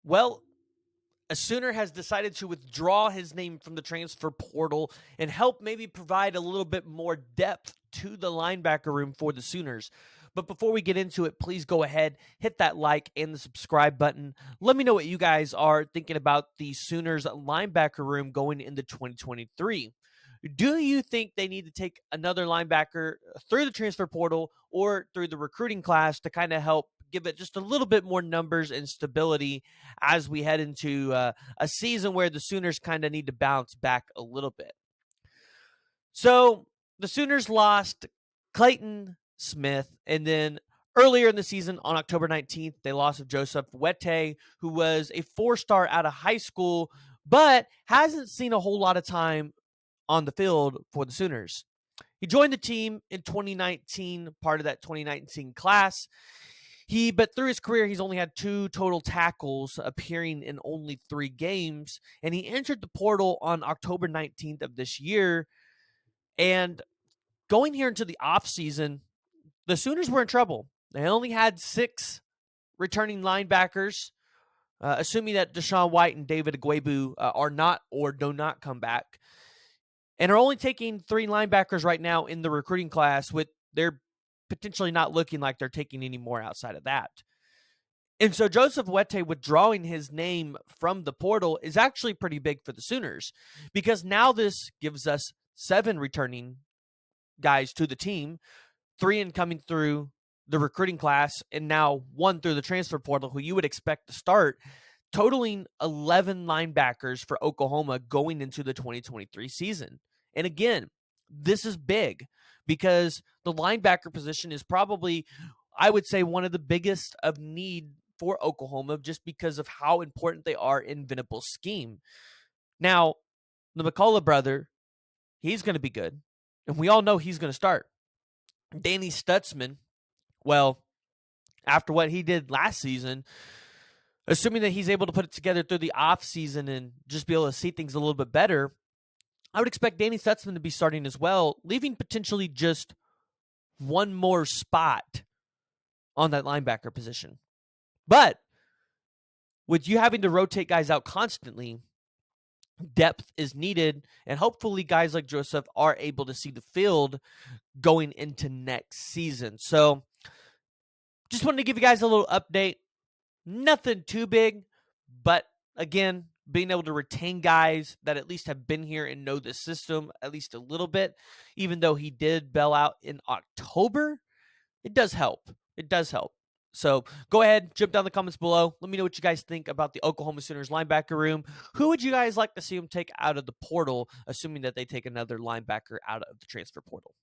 Well, a Sooner has decided to withdraw his name from the transfer portal and help maybe provide a little bit more depth to the linebacker room for the Sooners. But before we get into it, please go ahead, hit that like and the subscribe button. Let me know what you guys are thinking about the Sooners linebacker room going into 2023. Do you think they need to take another linebacker through the transfer portal or through the recruiting class to kind of help give it just a little bit more numbers and stability as we head into a season where the Sooners kind of need to bounce back a little bit? So the Sooners lost Clayton Smith, and then earlier in the season on October 19th, they lost Joseph Weté, who was a 4-star out of high school, but hasn't seen a whole lot of time on the field for the Sooners. He joined the team in 2019, part of that 2019 class. But through his career, he's only had 2 total tackles, appearing in only 3 games, and he entered the portal on October 19th of this year. And going here into the offseason, the Sooners were in trouble. They only had 6 returning linebackers, assuming that Deshaun White and David Agwebu are not or do not come back, and are only taking 3 linebackers right now in the recruiting class, with they're potentially not looking like they're taking any more outside of that. And so Joseph Weté withdrawing his name from the portal is actually pretty big for the Sooners, because now this gives us 7 returning guys to the team, 3 coming through the recruiting class, and now 1 through the transfer portal, who you would expect to start, totaling 11 linebackers for Oklahoma going into the 2023 season. And again, this is big because the linebacker position is probably, I would say, one of the biggest of need for Oklahoma, just because of how important they are in Venable's scheme. Now, the McCullough brother, he's going to be good, and we all know he's going to start. Danny Stutzman, well, after what he did last season, assuming that he's able to put it together through the offseason and just be able to see things a little bit better, I would expect Danny Stutzman to be starting as well, leaving potentially just 1 more spot on that linebacker position. But with you having to rotate guys out constantly, depth is needed, and hopefully guys like Joseph are able to see the field going into next season. So just wanted to give you guys a little update. Nothing too big, but again, being able to retain guys that at least have been here and know the system at least a little bit, even though he did bail out in October, it does help. It does help. So go ahead, jump down in the comments below. Let me know what you guys think about the Oklahoma Sooners linebacker room. Who would you guys like to see them take out of the portal, assuming that they take another linebacker out of the transfer portal?